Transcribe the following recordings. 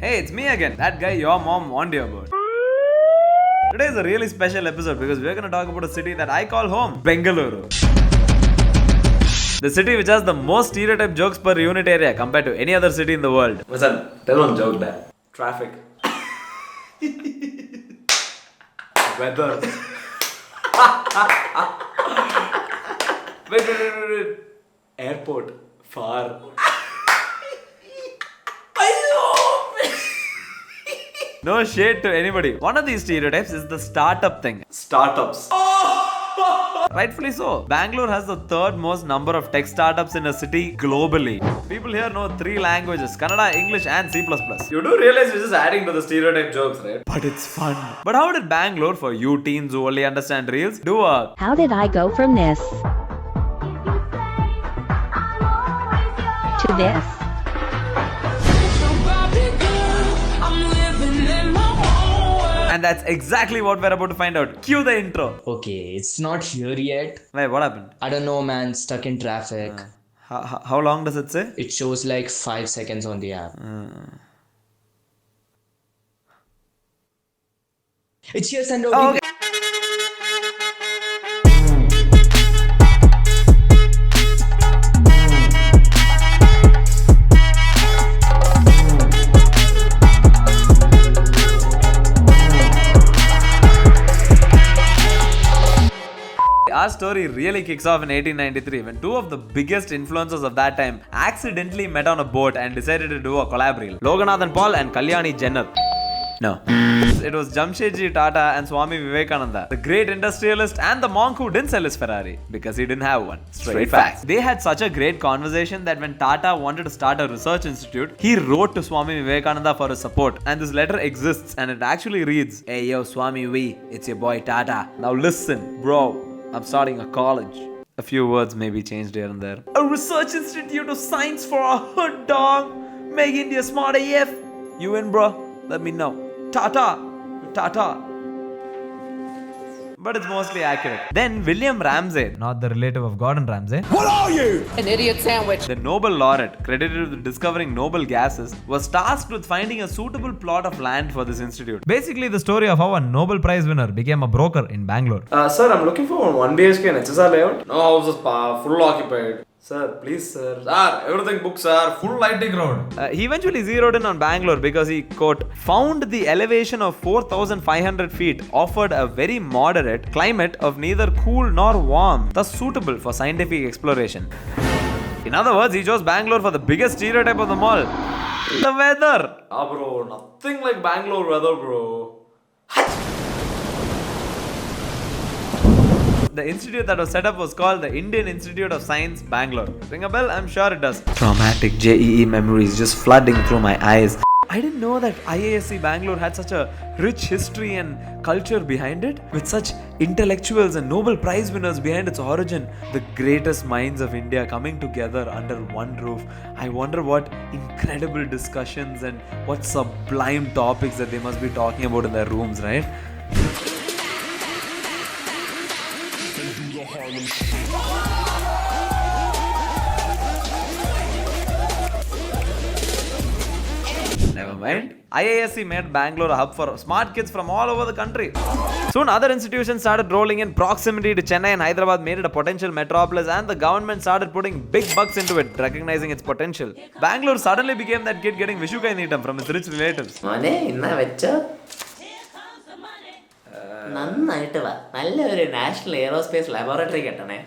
Hey, it's me again. That guy your mom warned you about. Today is a really special episode because we're going to talk about a city that I call home, Bangalore. The city which has the most stereotype jokes per unit area compared to any other city in the world. Hasan, tell one joke there. Traffic. Weather. Wait. Airport. Far. No shade to anybody. One of these stereotypes is the startup thing. Startups. Rightfully so. Bangalore has the third most number of tech startups in a city globally. People here know 3 languages: Kannada, English and C++. You do realize you're just adding to the stereotype jokes, right? But it's fun. But how did Bangalore, for you teens who only understand reels, do a... How did I go from this to this? And that's exactly what we're about to find out. Cue the intro. Okay, it's not here yet. Wait, what happened? I don't know, man. Stuck in traffic. How long does it say? It shows like 5 seconds on the app. It's here, Sando. Oh, okay. Our story really kicks off in 1893 when 2 of the biggest influencers of that time accidentally met on a boat and decided to do a collab reel. Loganathan Paul and Kalyani Jenner. No. It was Jamshedji Tata and Swami Vivekananda, the great industrialist and the monk who didn't sell his Ferrari because he didn't have one. Straight facts. They had such a great conversation that when Tata wanted to start a research institute, he wrote to Swami Vivekananda for his support. And this letter exists and it actually reads, "Hey yo Swami V, it's your boy Tata. Now listen, bro. I'm starting a college." A few words may be changed here and there. A research institute of science for a hood dog. Make India smart AF. You in, bro? Let me know. Tata. But it's mostly accurate. Then William Ramsay, not the relative of Gordon Ramsay. What are you? An idiot sandwich. The Nobel laureate, credited with discovering noble gases, was tasked with finding a suitable plot of land for this institute. Basically, the story of how a Nobel Prize winner became a broker in Bangalore. Sir, I'm looking for 1 BHK in HSR layout. No houses, full occupied. Sir, please, sir. Sir, everything booked, sir. Full lighting road. He eventually zeroed in on Bangalore because he, quote, found the elevation of 4,500 feet offered a very moderate climate of neither cool nor warm, thus suitable for scientific exploration. In other words, he chose Bangalore for the biggest stereotype of them all. The weather. Bro, nothing like Bangalore weather, bro. The institute that was set up was called the Indian Institute of Science, Bangalore. Ring a bell? I'm sure it does. Traumatic JEE memories just flooding through my eyes. I didn't know that IASC Bangalore had such a rich history and culture behind it, with such intellectuals and Nobel Prize winners behind its origin. The greatest minds of India coming together under one roof. I wonder what incredible discussions and what sublime topics that they must be talking about in their rooms, right? Never mind. IISc made Bangalore a hub for smart kids from all over the country. Soon other institutions started rolling in. Proximity to Chennai and Hyderabad made it a potential metropolis, and the government started putting big bucks into it, recognizing its potential. Bangalore suddenly became that kid getting Vishukai Neetam from his rich relatives. നന്നായിട്ട് വാ നല്ലൊരു national aerospace laboratory കെട്ടണേ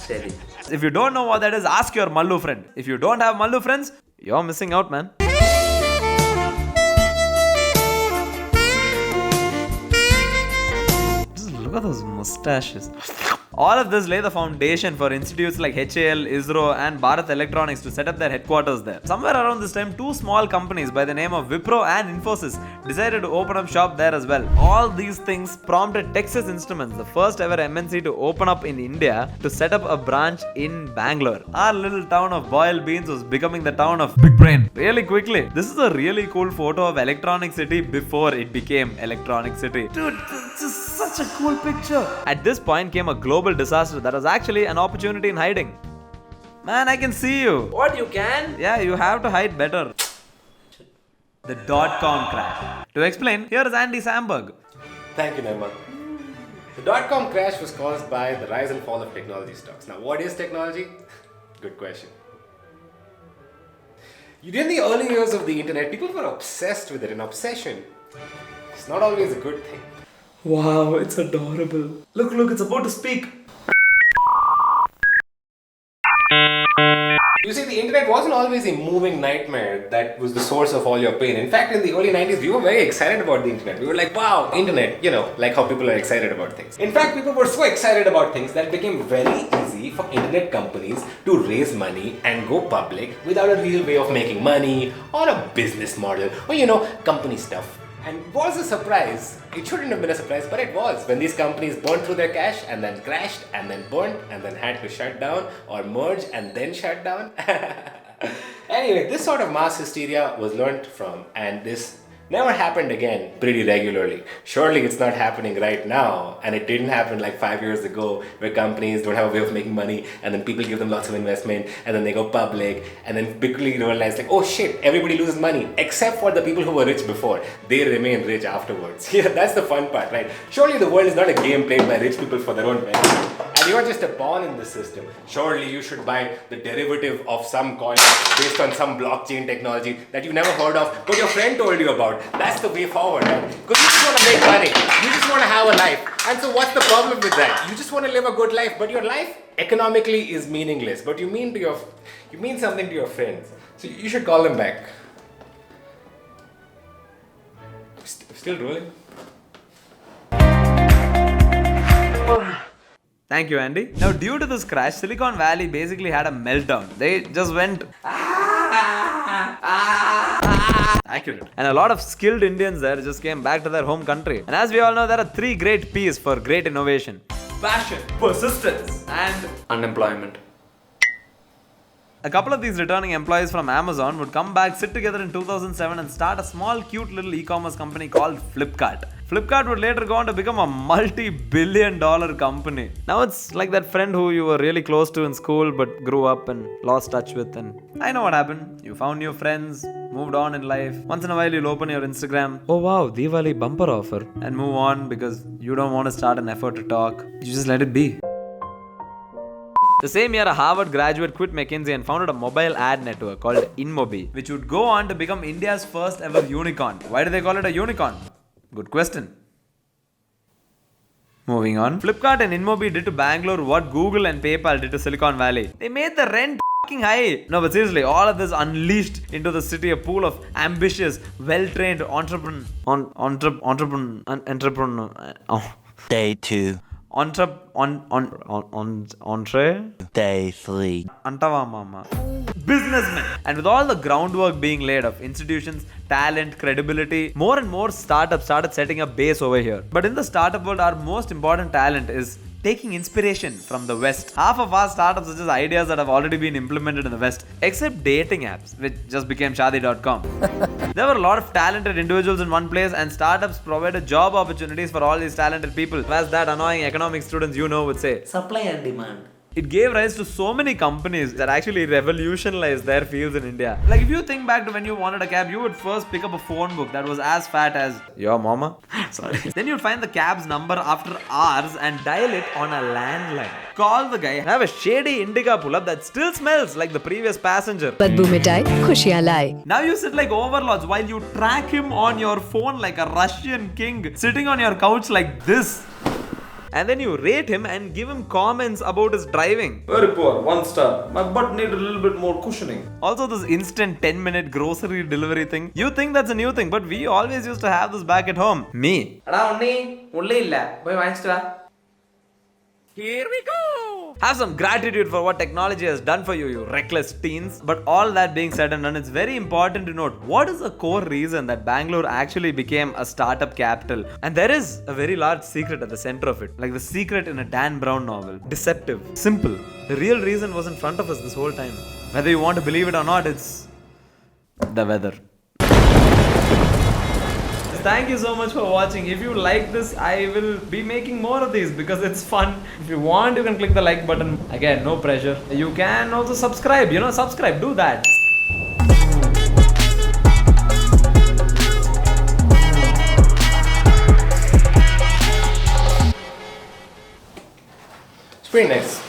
ശരി. If you don't know what that is, ask your Mallu friend. If you don't have Mallu friends, you're missing out, man. Just look at those mustaches. All of this lay the foundation for institutes like HAL, ISRO and Bharat Electronics to set up their headquarters there. Somewhere around this time, 2 small companies by the name of Wipro and Infosys decided to open up shop there as well. All these things prompted Texas Instruments, the first ever MNC to open up in India, to set up a branch in Bangalore. Our little town of boiled beans was becoming the town of Big Brain really quickly. This is a really cool photo of Electronic City before it became Electronic City. Dude, this is such a cool picture. At this point came a global disaster that was actually an opportunity in hiding. Man, I can see you. What, you can? Yeah, you have to hide better. The dot-com crash. To explain, here is Andy Samberg. Thank you, Nirmal. The dot-com crash was caused by the rise and fall of technology stocks. Now, what is technology? Good question. In the early years of the internet, people were obsessed with it. An obsession, it's not always a good thing. Wow, it's adorable. Look, it's about to speak. You see, the internet wasn't always a moving nightmare that was the source of all your pain. In fact, in the early 90s, we were very excited about the internet. We were like, wow, internet, like how people are excited about things. In fact, people were so excited about things that it became very easy for internet companies to raise money and go public without a real way of making money or a business model or, company stuff. And was a surprise. It shouldn't have been a surprise, but it was when these companies burned through their cash and then crashed and then burned and then had to shut down or merge and then shut down. Anyway, this sort of mass hysteria was learnt from, and this never happened again pretty regularly. Surely it's not happening right now, and it didn't happen like 5 years ago where companies don't have a way of making money and then people give them lots of investment and then they go public and then quickly realize like, oh shit, everybody loses money except for the people who were rich before. They remain rich afterwards. Yeah, that's the fun part, right? Surely the world is not a game played by rich people for their own benefit. And you're just a pawn in this system. Surely you should buy the derivative of some coin based on some blockchain technology that you never heard of but your friend told you about. That's the way forward, right? Because you just want to make money. You just want to have a life. And so what's the problem with that? You just want to live a good life, but your life economically is meaningless. But you mean something to your friends. So you should call them back. Still rolling? Thank you, Andy. Now, due to this crash, Silicon Valley basically had a meltdown. They just went accurate. And a lot of skilled Indians there just came back to their home country. And as we all know, there are 3 great P's for great innovation: passion, persistence, and Unemployment. a couple of these returning employees from Amazon would come back, sit together in 2007 and start a small, cute little e-commerce company called Flipkart. Flipkart would later go on to become a multi-billion-dollar company. Now it's like that friend who you were really close to in school but grew up and lost touch with, and I know what happened. You found new friends, moved on in life. Once in a while you'll open your Instagram, oh wow, Diwali bumper offer, and move on because you don't want to start an effort to talk. You just let it be. The same year, a Harvard graduate quit McKinsey and founded a mobile ad network called InMobi, which would go on to become India's first ever unicorn. Why do they call it a unicorn? Good question. Moving on. Flipkart and InMobi did to Bangalore what Google and PayPal did to Silicon Valley. They made the rent fucking high. No, but seriously, all of this unleashed into the city a pool of ambitious, well-trained entrepreneur. Day 2. Day 3. Antava mama. Businessmen. And with all the groundwork being laid of institutions, talent, credibility, more and more startups started setting up base over here. But in the startup world, our most important talent is taking inspiration from the West. Half of our startups are just ideas that have already been implemented in the West, except dating apps, which just became Shaadi.com. There were a lot of talented individuals in one place, and startups provided job opportunities for all these talented people. As that annoying economics students would say, Supply and demand. it gave rise to so many companies that actually revolutionized their fields in India. Like if you think back to when you wanted a cab, you would first pick up a phone book that was as fat as your mama. Sorry. Then you'd find the cab's number after hours and dial it on a landline. Call the guy, have a shady Indica pull-up that still smells like the previous passenger. बदबू मिटाए खुशियां लाए. Now you sit like overlords while you track him on your phone like a Russian king sitting on your couch like this. And then you rate him and give him comments about his driving. Very poor, 1 star. My butt need a little bit more cushioning. Also this instant 10-minute grocery delivery thing. You think that's a new thing, but we always used to have this back at home. Me. Ada unni ulle illa. Poi vaangichittu va. Here we go! Have some gratitude for what technology has done for you, you reckless teens. But all that being said and done, it's very important to note what is the core reason that Bangalore actually became a startup capital. And there is a very large secret at the center of it, like the secret in a Dan Brown novel. Deceptive, simple. The real reason was in front of us this whole time. Whether you want to believe it or not, it's the weather. Thank you so much for watching. If you like this, I will be making more of these because it's fun. If you want, you can click the like button. Again, no pressure. You can also subscribe. Subscribe. Do that. Pretty nice.